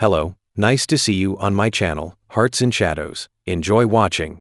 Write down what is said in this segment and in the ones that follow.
Hello, nice to see you on my channel, Hearts and Shadows. Enjoy watching.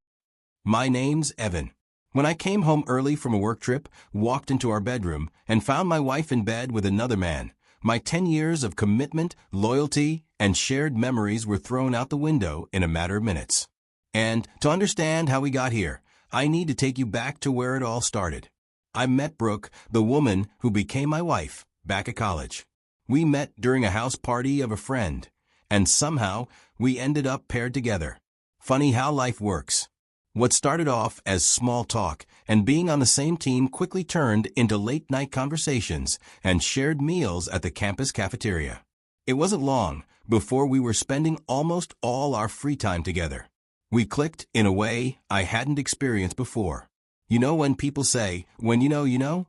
My name's Evan. When I came home early from a work trip, walked into our bedroom, and found my wife in bed with another man, my 10 years of commitment, loyalty, and shared memories were thrown out the window in a matter of minutes. And to understand how we got here, I need to take you back to where it all started. I met Brooke, the woman who became my wife, back at college. We met during a house party of a friend, and somehow we ended up paired together. Funny how life works. What started off as small talk and being on the same team quickly turned into late-night conversations and shared meals at the campus cafeteria. It wasn't long before we were spending almost all our free time together. We clicked in a way I hadn't experienced before. You know when people say, when you know, you know?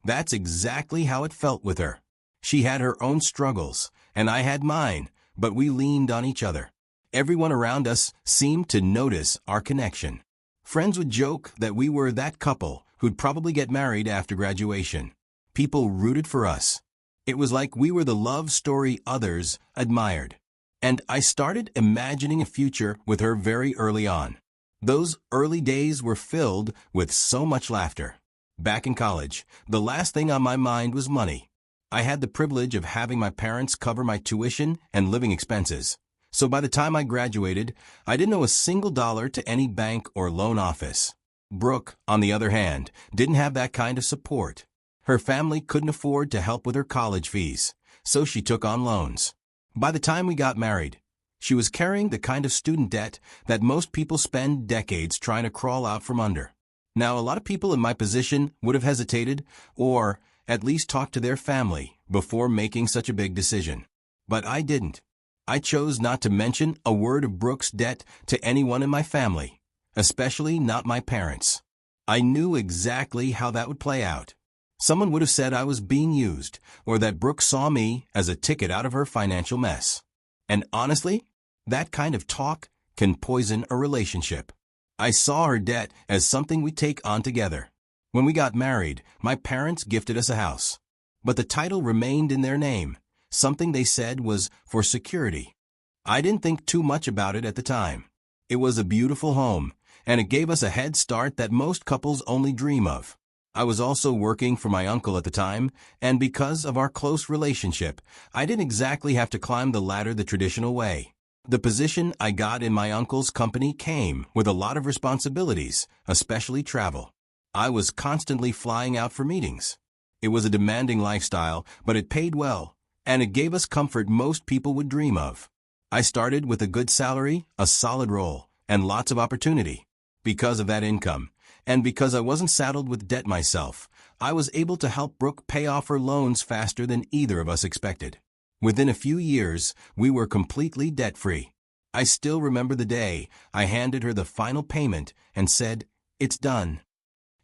That's exactly how it felt with her. She had her own struggles, and I had mine, but we leaned on each other. Everyone around us seemed to notice our connection. Friends would joke that we were that couple who'd probably get married after graduation. People rooted for us. It was like we were the love story others admired. And I started imagining a future with her very early on. Those early days were filled with so much laughter. Back in college, the last thing on my mind was money. I had the privilege of having my parents cover my tuition and living expenses. So by the time I graduated, I didn't owe a single dollar to any bank or loan office. Brooke, on the other hand, didn't have that kind of support. Her family couldn't afford to help with her college fees, so she took on loans. By the time we got married, she was carrying the kind of student debt that most people spend decades trying to crawl out from under. Now, a lot of people in my position would have hesitated or at least talked to their family before making such a big decision. But I didn't. I chose not to mention a word of Brooke's debt to anyone in my family, especially not my parents. I knew exactly how that would play out. Someone would have said I was being used, or that Brooke saw me as a ticket out of her financial mess. And honestly, that kind of talk can poison a relationship. I saw her debt as something we take on together. When we got married, my parents gifted us a house. But the title remained in their name, something they said was for security. I didn't think too much about it at the time. It was a beautiful home, and it gave us a head start that most couples only dream of. I was also working for my uncle at the time, and because of our close relationship, I didn't exactly have to climb the ladder the traditional way. The position I got in my uncle's company came with a lot of responsibilities, especially travel. I was constantly flying out for meetings. It was a demanding lifestyle, but it paid well, and it gave us comfort most people would dream of. I started with a good salary, a solid role, and lots of opportunity. Because of that income, and because I wasn't saddled with debt myself, I was able to help Brooke pay off her loans faster than either of us expected. Within a few years, we were completely debt-free. I still remember the day I handed her the final payment and said, "It's done."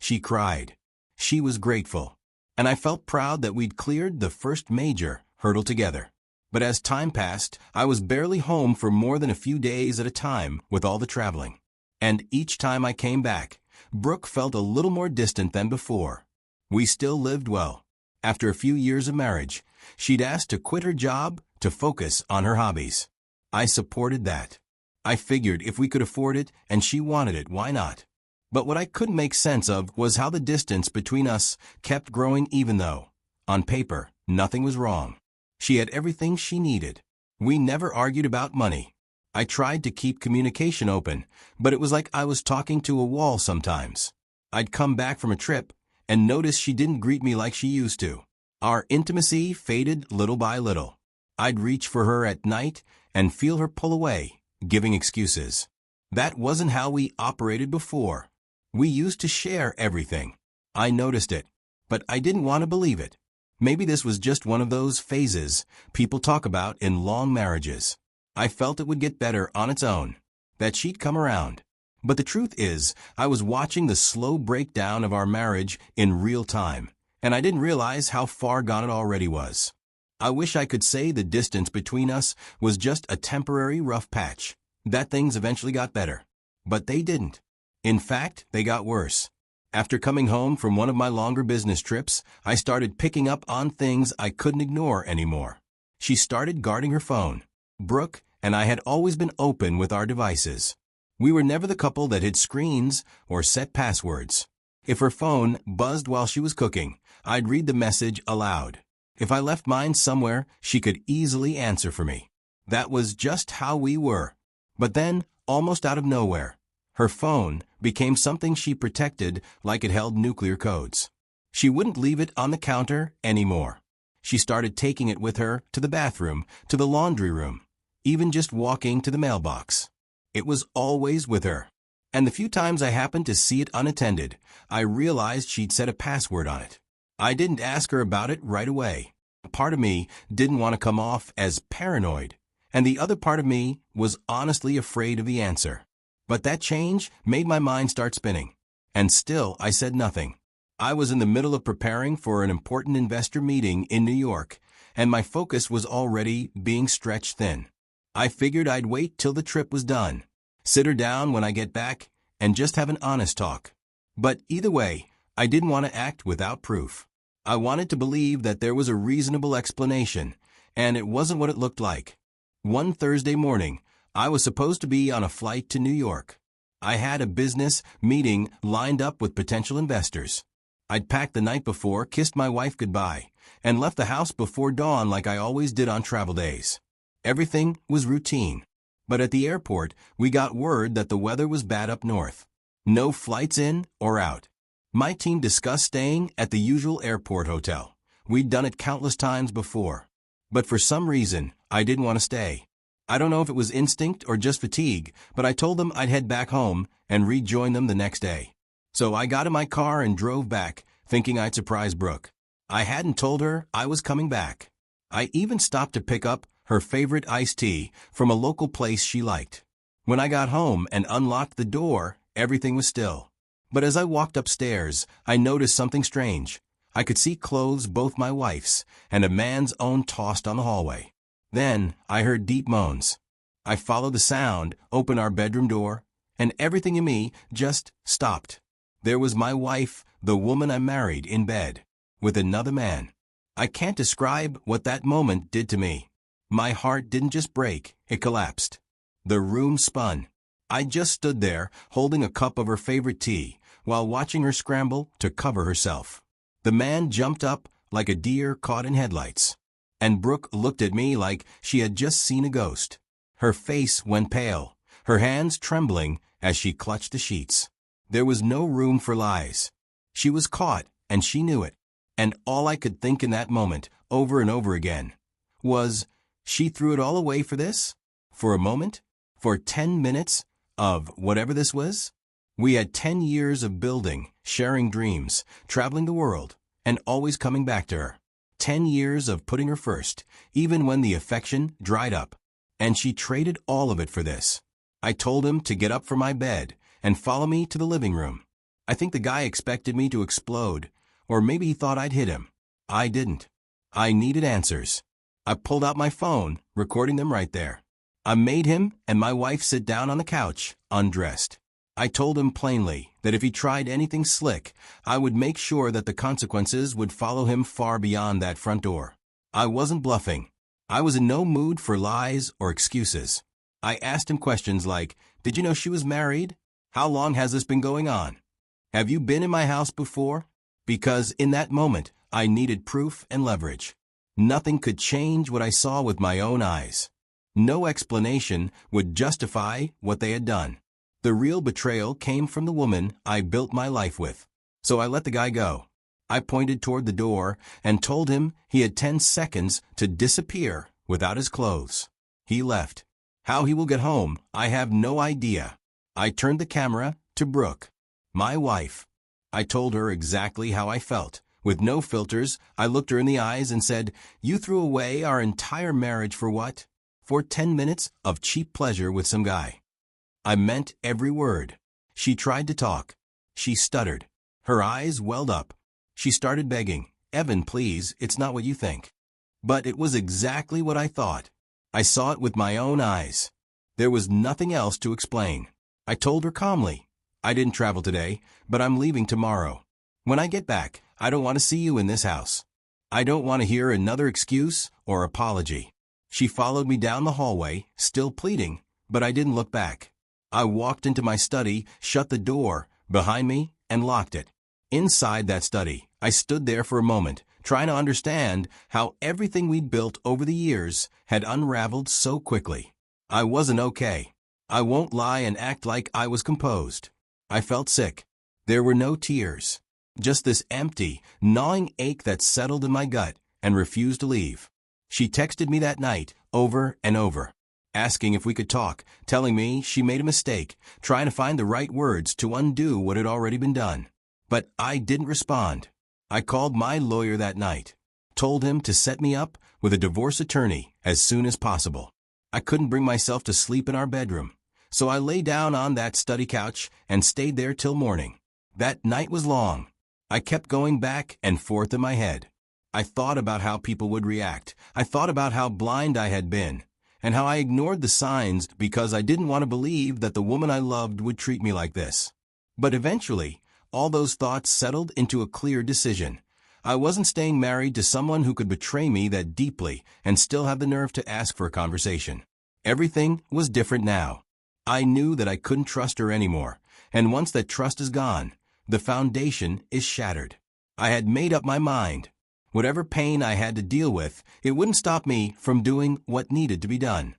She cried. She was grateful. And I felt proud that we'd cleared the first major hurdle together. But as time passed, I was barely home for more than a few days at a time with all the traveling. And each time I came back, Brooke felt a little more distant than before. We still lived well. After a few years of marriage, she'd asked to quit her job to focus on her hobbies. I supported that. I figured if we could afford it and she wanted it, why not? But what I couldn't make sense of was how the distance between us kept growing even though, on paper, nothing was wrong. She had everything she needed. We never argued about money. I tried to keep communication open, but it was like I was talking to a wall sometimes. I'd come back from a trip and notice she didn't greet me like she used to. Our intimacy faded little by little. I'd reach for her at night and feel her pull away, giving excuses. That wasn't how we operated before. We used to share everything. I noticed it, but I didn't want to believe it. Maybe this was just one of those phases people talk about in long marriages. I felt it would get better on its own, that she'd come around. But the truth is, I was watching the slow breakdown of our marriage in real time, and I didn't realize how far gone it already was. I wish I could say the distance between us was just a temporary rough patch, that things eventually got better. But they didn't. In fact, they got worse. After coming home from one of my longer business trips, I started picking up on things I couldn't ignore anymore. She started guarding her phone. Brooke and I had always been open with our devices. We were never the couple that hid screens or set passwords. If her phone buzzed while she was cooking, I'd read the message aloud. If I left mine somewhere, she could easily answer for me. That was just how we were. But then, almost out of nowhere, her phone became something she protected like it held nuclear codes. She wouldn't leave it on the counter anymore. She started taking it with her to the bathroom, to the laundry room, even just walking to the mailbox. It was always with her. And the few times I happened to see it unattended, I realized she'd set a password on it. I didn't ask her about it right away. A part of me didn't want to come off as paranoid, and the other part of me was honestly afraid of the answer. But that change made my mind start spinning. And still, I said nothing. I was in the middle of preparing for an important investor meeting in New York, and my focus was already being stretched thin. I figured I'd wait till the trip was done, sit her down when I get back, and just have an honest talk. But either way, I didn't want to act without proof. I wanted to believe that there was a reasonable explanation, and it wasn't what it looked like. One Thursday morning, I was supposed to be on a flight to New York. I had a business meeting lined up with potential investors. I'd packed the night before, kissed my wife goodbye, and left the house before dawn like I always did on travel days. Everything was routine. But at the airport, we got word that the weather was bad up north. No flights in or out. My team discussed staying at the usual airport hotel. We'd done it countless times before. But for some reason, I didn't want to stay. I don't know if it was instinct or just fatigue, but I told them I'd head back home and rejoin them the next day. So I got in my car and drove back, thinking I'd surprise Brooke. I hadn't told her I was coming back. I even stopped to pick up her favorite iced tea from a local place she liked. When I got home and unlocked the door, everything was still. But as I walked upstairs, I noticed something strange. I could see clothes, both my wife's, and a man's own tossed on the hallway. Then I heard deep moans. I followed the sound, opened our bedroom door, and everything in me just stopped. There was my wife, the woman I married, in bed, with another man. I can't describe what that moment did to me. My heart didn't just break, it collapsed. The room spun. I just stood there, holding a cup of her favorite tea, while watching her scramble to cover herself. The man jumped up like a deer caught in headlights. And Brooke looked at me like she had just seen a ghost. Her face went pale, her hands trembling as she clutched the sheets. There was no room for lies. She was caught, and she knew it. And all I could think in that moment, over and over again, was, she threw it all away for this? For a moment? For 10 minutes? Of whatever this was? We had 10 years of building, sharing dreams, traveling the world, and always coming back to her. 10 years of putting her first, even when the affection dried up. And she traded all of it for this. I told him to get up from my bed and follow me to the living room. I think the guy expected me to explode, or maybe he thought I'd hit him. I didn't. I needed answers. I pulled out my phone, recording them right there. I made him and my wife sit down on the couch, undressed. I told him plainly that if he tried anything slick, I would make sure that the consequences would follow him far beyond that front door. I wasn't bluffing. I was in no mood for lies or excuses. I asked him questions like, did you know she was married? How long has this been going on? Have you been in my house before? Because in that moment, I needed proof and leverage. Nothing could change what I saw with my own eyes. No explanation would justify what they had done. The real betrayal came from the woman I built my life with. So I let the guy go. I pointed toward the door and told him he had 10 seconds to disappear without his clothes. He left. How he will get home, I have no idea. I turned the camera to Brooke, my wife. I told her exactly how I felt. With no filters, I looked her in the eyes and said, you threw away our entire marriage for what? For 10 minutes of cheap pleasure with some guy. I meant every word. She tried to talk. She stuttered. Her eyes welled up. She started begging, Evan, please, it's not what you think. But it was exactly what I thought. I saw it with my own eyes. There was nothing else to explain. I told her calmly, I didn't travel today, but I'm leaving tomorrow. When I get back, I don't want to see you in this house. I don't want to hear another excuse or apology. She followed me down the hallway, still pleading, but I didn't look back. I walked into my study, shut the door behind me, and locked it. Inside that study, I stood there for a moment, trying to understand how everything we'd built over the years had unraveled so quickly. I wasn't okay. I won't lie and act like I was composed. I felt sick. There were no tears. Just this empty, gnawing ache that settled in my gut and refused to leave. She texted me that night, over and over, asking if we could talk, telling me she made a mistake, trying to find the right words to undo what had already been done. But I didn't respond. I called my lawyer that night, told him to set me up with a divorce attorney as soon as possible. I couldn't bring myself to sleep in our bedroom, so I lay down on that study couch and stayed there till morning. That night was long. I kept going back and forth in my head. I thought about how people would react. I thought about how blind I had been, and how I ignored the signs because I didn't want to believe that the woman I loved would treat me like this. But eventually, all those thoughts settled into a clear decision. I wasn't staying married to someone who could betray me that deeply and still have the nerve to ask for a conversation. Everything was different now. I knew that I couldn't trust her anymore, and once that trust is gone, the foundation is shattered. I had made up my mind. Whatever pain I had to deal with, it wouldn't stop me from doing what needed to be done.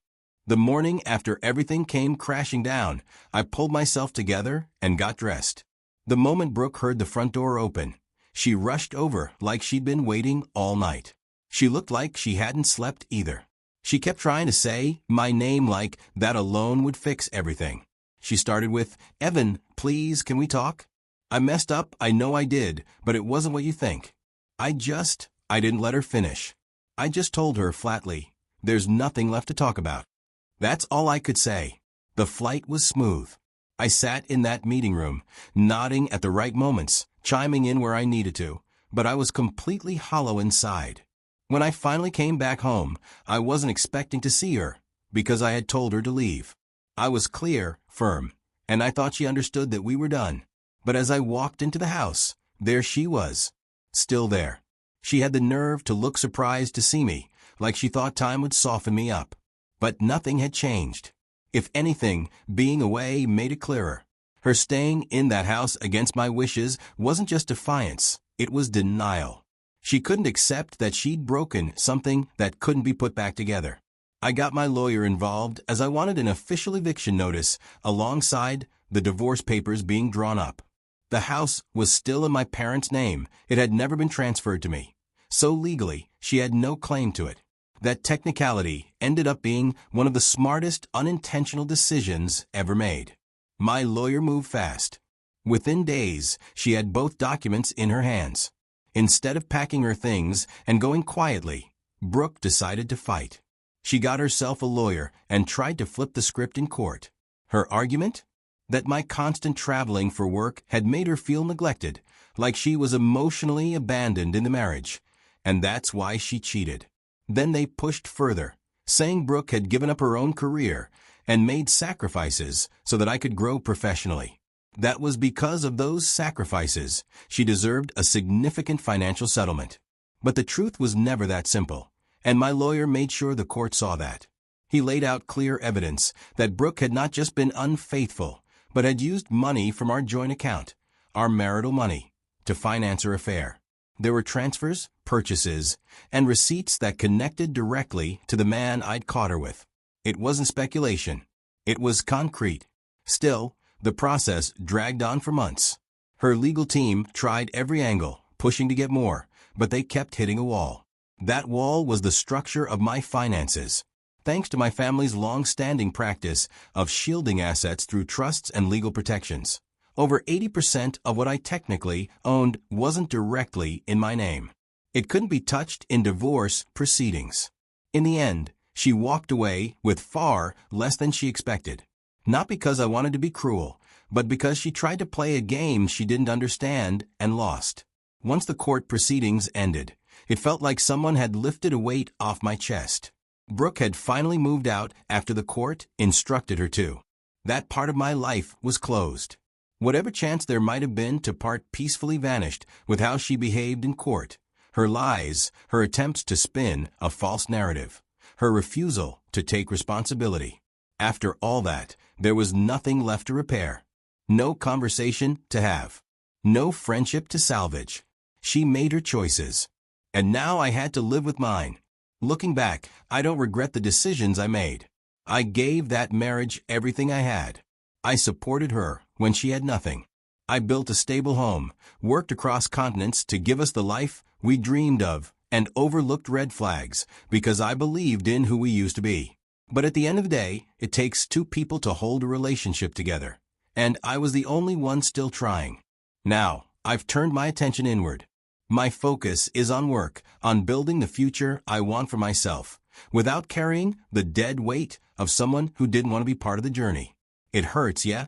The morning after everything came crashing down, I pulled myself together and got dressed. The moment Brooke heard the front door open, she rushed over like she'd been waiting all night. She looked like she hadn't slept either. She kept trying to say my name like that alone would fix everything. She started with, "Evan, please, can we talk?" I messed up, I know I did, but it wasn't what you think. I didn't let her finish. I just told her flatly, there's nothing left to talk about. That's all I could say. The flight was smooth. I sat in that meeting room, nodding at the right moments, chiming in where I needed to, but I was completely hollow inside. When I finally came back home, I wasn't expecting to see her, because I had told her to leave. I was clear, firm, and I thought she understood that we were done. But as I walked into the house, there she was, still there. She had the nerve to look surprised to see me, like she thought time would soften me up. But nothing had changed. If anything, being away made it clearer. Her staying in that house against my wishes wasn't just defiance, it was denial. She couldn't accept that she'd broken something that couldn't be put back together. I got my lawyer involved as I wanted an official eviction notice alongside the divorce papers being drawn up. The house was still in my parents' name. It had never been transferred to me. So legally, she had no claim to it. That technicality ended up being one of the smartest unintentional decisions ever made. My lawyer moved fast. Within days, she had both documents in her hands. Instead of packing her things and going quietly, Brooke decided to fight. She got herself a lawyer and tried to flip the script in court. Her argument? That my constant traveling for work had made her feel neglected, like she was emotionally abandoned in the marriage, and that's why she cheated. Then they pushed further, saying Brooke had given up her own career and made sacrifices so that I could grow professionally. That was because of those sacrifices, she deserved a significant financial settlement. But the truth was never that simple, and my lawyer made sure the court saw that. He laid out clear evidence that Brooke had not just been unfaithful, but had used money from our joint account, our marital money, to finance her affair. There were transfers, purchases, and receipts that connected directly to the man I'd caught her with. It wasn't speculation. It was concrete. Still, the process dragged on for months. Her legal team tried every angle, pushing to get more, but they kept hitting a wall. That wall was the structure of my finances. Thanks to my family's long-standing practice of shielding assets through trusts and legal protections, over 80% of what I technically owned wasn't directly in my name. It couldn't be touched in divorce proceedings. In the end, she walked away with far less than she expected. Not because I wanted to be cruel, but because she tried to play a game she didn't understand and lost. Once the court proceedings ended, it felt like someone had lifted a weight off my chest. Brooke had finally moved out after the court instructed her to. That part of my life was closed. Whatever chance there might have been to part peacefully vanished with how she behaved in court. Her lies, her attempts to spin a false narrative, her refusal to take responsibility. After all that, there was nothing left to repair. No conversation to have. No friendship to salvage. She made her choices. And now I had to live with mine. Looking back, I don't regret the decisions I made. I gave that marriage everything I had. I supported her when she had nothing. I built a stable home, worked across continents to give us the life we dreamed of, and overlooked red flags because I believed in who we used to be. But at the end of the day, it takes two people to hold a relationship together. And I was the only one still trying. Now, I've turned my attention inward. My focus is on work, on building the future I want for myself, without carrying the dead weight of someone who didn't want to be part of the journey. It hurts, yeah?